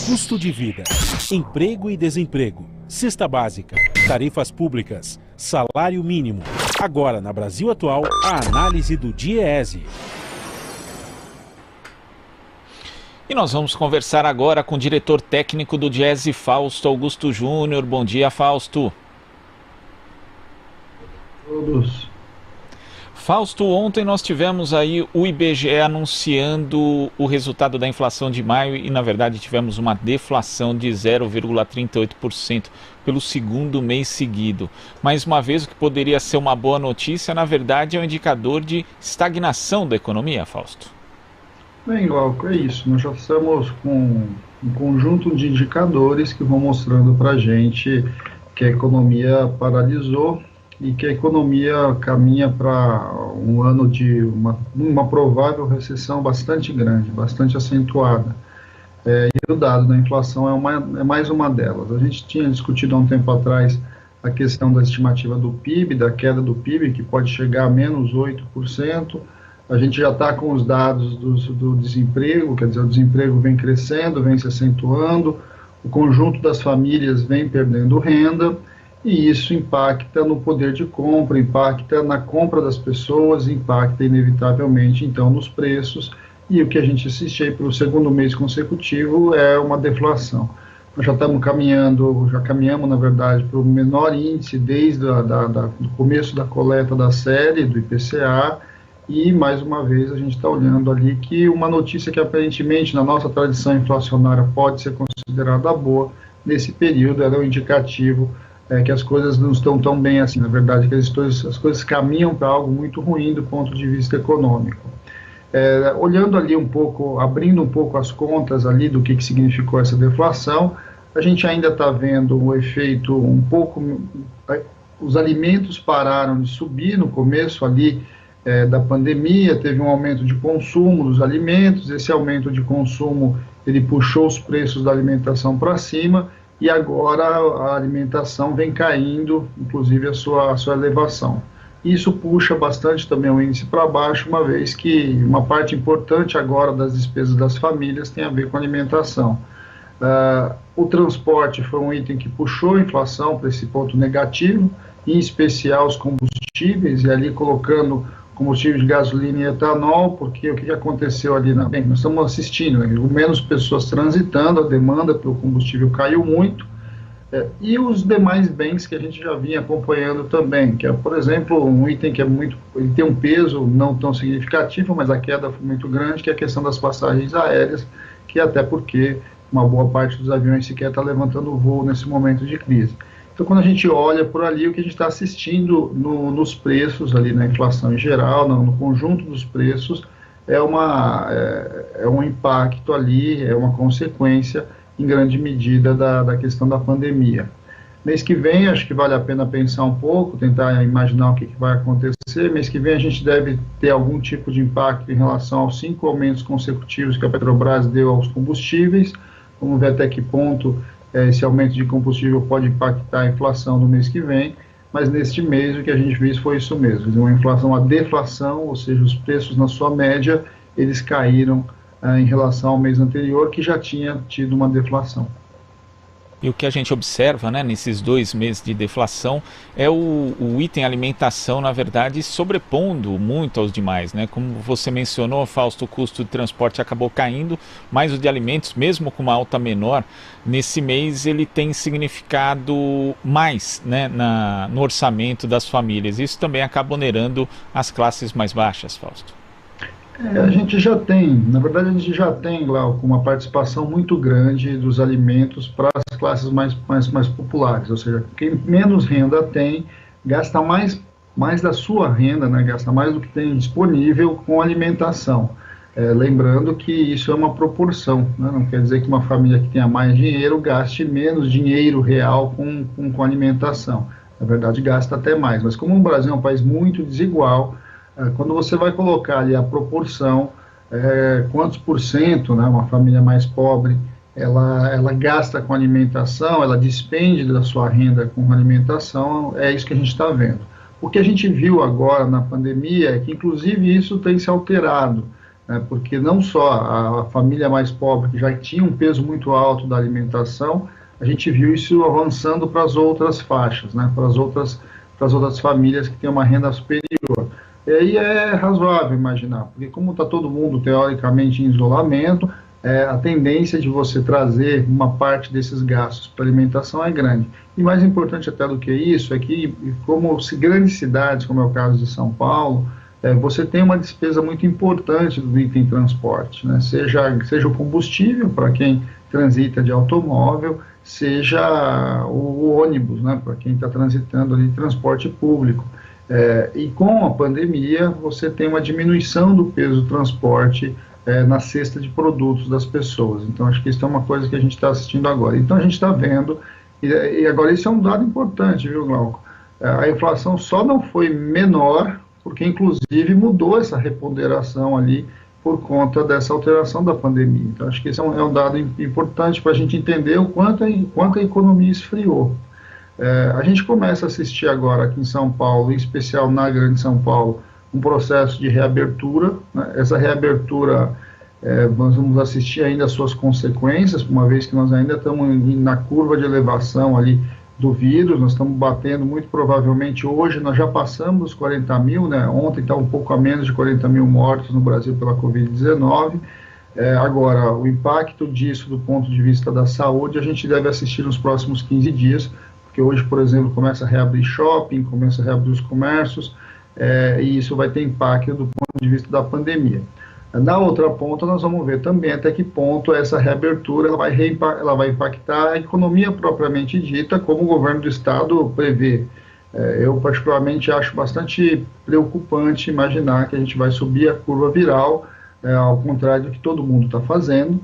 Custo de vida, emprego e desemprego, cesta básica, tarifas públicas, salário mínimo. Agora, na Brasil Atual, a análise do DIEESE. E nós vamos conversar agora com o diretor técnico do DIEESE, Fausto Augusto Júnior. Bom dia, Fausto. Todos. Fausto, ontem nós tivemos aí o IBGE anunciando o resultado da inflação de maio e, na verdade, tivemos uma deflação de 0,38% pelo segundo mês seguido. Mais uma vez, o que poderia ser uma boa notícia, na verdade, é um indicador de estagnação da economia, Fausto. Bem, Glauco, é isso. Nós já estamos com um conjunto de indicadores que vão mostrando para a gente que a economia paralisou e que a economia caminha para um ano de uma provável recessão bastante grande, bastante acentuada. E o dado da inflação é mais uma delas. A gente tinha discutido há um tempo atrás a questão da estimativa do PIB, da queda do PIB, que pode chegar a menos 8%. A gente já está com os dados do desemprego, quer dizer, o desemprego vem crescendo, vem se acentuando, o conjunto das famílias vem perdendo renda, e isso impacta no poder de compra, impacta na compra das pessoas, impacta inevitavelmente, então, nos preços, e o que a gente assiste aí para o segundo mês consecutivo é uma deflação. Nós já caminhamos, na verdade, para o menor índice desde do começo da coleta da série, do IPCA, e, mais uma vez, a gente está olhando ali que uma notícia que, aparentemente, na nossa tradição inflacionária pode ser considerada boa, nesse período ela é um indicativo que as coisas não estão tão bem assim, na verdade, que as coisas caminham para algo muito ruim do ponto de vista econômico. Olhando ali um pouco, abrindo um pouco as contas ali do que significou essa deflação, a gente ainda está vendo um efeito um pouco... Os alimentos pararam de subir no começo ali da pandemia, teve um aumento de consumo dos alimentos, esse aumento de consumo, ele puxou os preços da alimentação para cima, e agora a alimentação vem caindo, inclusive a sua elevação. Isso puxa bastante também o índice para baixo, uma vez que uma parte importante agora das despesas das famílias tem a ver com alimentação. O transporte foi um item que puxou a inflação para esse ponto negativo, em especial os combustíveis, e ali colocando combustível de gasolina e etanol, porque o que aconteceu ali bem, nós estamos assistindo, menos pessoas transitando, a demanda pelo combustível caiu muito, e os demais bens que a gente já vinha acompanhando também, que é, por exemplo, um item que ele tem um peso não tão significativo, mas a queda foi muito grande, que é a questão das passagens aéreas, que até porque uma boa parte dos aviões sequer está levantando o voo nesse momento de crise. Então, quando a gente olha por ali, o que a gente está assistindo nos preços, ali na inflação em geral, no conjunto dos preços, é um impacto ali, é uma consequência, em grande medida, da questão da pandemia. Mês que vem, acho que vale a pena pensar um pouco, tentar imaginar o que vai acontecer. Mês que vem a gente deve ter algum tipo de impacto em relação aos 5 aumentos consecutivos que a Petrobras deu aos combustíveis. Vamos ver até que ponto esse aumento de combustível pode impactar a inflação no mês que vem, mas neste mês o que a gente viu foi isso mesmo, uma inflação, uma deflação, ou seja, os preços na sua média, eles caíram em relação ao mês anterior, que já tinha tido uma deflação. E o que a gente observa, né, nesses 2 meses de deflação é o item alimentação, na verdade, sobrepondo muito aos demais, né? Como você mencionou, Fausto, o custo de transporte acabou caindo, mas o de alimentos, mesmo com uma alta menor, nesse mês ele tem significado mais, né, no orçamento das famílias. Isso também acaba onerando as classes mais baixas, Fausto. A gente já tem, na verdade a gente já tem, Glauco, uma participação muito grande dos alimentos para as classes mais populares, ou seja, quem menos renda tem, gasta mais da sua renda, né, gasta mais do que tem disponível com alimentação. Lembrando que isso é uma proporção, né, não quer dizer que uma família que tenha mais dinheiro gaste menos dinheiro real com alimentação. Na verdade, gasta até mais, mas como o Brasil é um país muito desigual, quando você vai colocar ali a proporção, quantos por cento, né, uma família mais pobre, ela gasta com alimentação, ela despende da sua renda com alimentação, é isso que a gente está vendo. O que a gente viu agora na pandemia é que, inclusive, isso tem se alterado. né, porque não só a família mais pobre, que já tinha um peso muito alto da alimentação, a gente viu isso avançando para as outras faixas, né, para as outras famílias que têm uma renda superior. E aí é razoável imaginar, porque como está todo mundo teoricamente em isolamento, a tendência de você trazer uma parte desses gastos para alimentação é grande. E mais importante até do que isso é que, como grandes cidades, como é o caso de São Paulo, você tem uma despesa muito importante do item transporte, né? Seja o combustível para quem transita de automóvel, seja o ônibus, né? Para quem está transitando ali de transporte público. E com a pandemia, você tem uma diminuição do peso do transporte na cesta de produtos das pessoas. Então, acho que isso é uma coisa que a gente está assistindo agora. Então, a gente está vendo, e agora isso é um dado importante, viu, Glauco? A inflação só não foi menor, porque inclusive mudou essa reponderação ali por conta dessa alteração da pandemia. Então, acho que esse é um dado importante para a gente entender o quanto a economia esfriou. A gente começa a assistir agora aqui em São Paulo, em especial na Grande São Paulo, um processo de reabertura, né? Essa reabertura, nós vamos assistir ainda as suas consequências, uma vez que nós ainda estamos na curva de elevação ali do vírus, nós estamos batendo muito provavelmente hoje, nós já passamos os 40 mil, né? Ontem está um pouco a menos de 40 mil mortos no Brasil pela Covid-19, agora, o impacto disso do ponto de vista da saúde, a gente deve assistir nos próximos 15 dias, porque hoje, por exemplo, começa a reabrir shopping, começa a reabrir os comércios, e isso vai ter impacto do ponto de vista da pandemia. Na outra ponta, nós vamos ver também até que ponto essa reabertura ela vai impactar a economia propriamente dita, como o governo do estado prevê. Eu, particularmente, acho bastante preocupante imaginar que a gente vai subir a curva viral, ao contrário do que todo mundo está fazendo,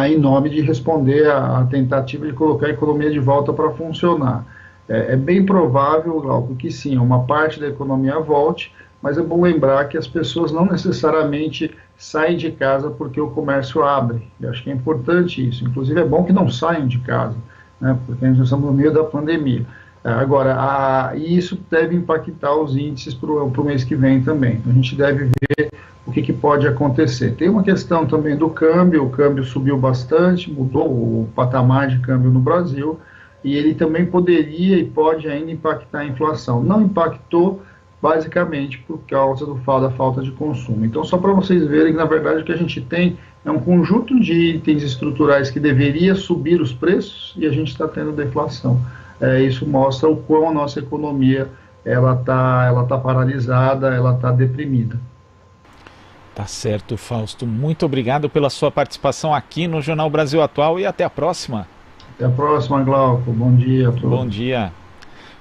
em nome de responder à tentativa de colocar a economia de volta para funcionar. É bem provável, Glauco, que sim, uma parte da economia volte, mas é bom lembrar que as pessoas não necessariamente saem de casa porque o comércio abre. Eu acho que é importante isso. Inclusive, é bom que não saiam de casa, né, porque nós estamos no meio da pandemia. Agora, isso deve impactar os índices para o mês que vem também. A gente deve ver o que pode acontecer. Tem uma questão também do câmbio, o câmbio subiu bastante, mudou o patamar de câmbio no Brasil, e ele também poderia e pode ainda impactar a inflação. Não impactou, basicamente, por causa da falta de consumo. Então, só para vocês verem, na verdade, o que a gente tem é um conjunto de itens estruturais que deveria subir os preços, e a gente está tendo deflação. Isso mostra o quão a nossa economia ela tá paralisada, ela está deprimida. Tá certo, Fausto. Muito obrigado pela sua participação aqui no Jornal Brasil Atual e até a próxima. Até a próxima, Glauco. Bom dia a todos. Bom dia.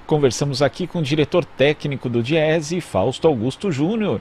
Conversamos aqui com o diretor técnico do Diese, Fausto Augusto Júnior.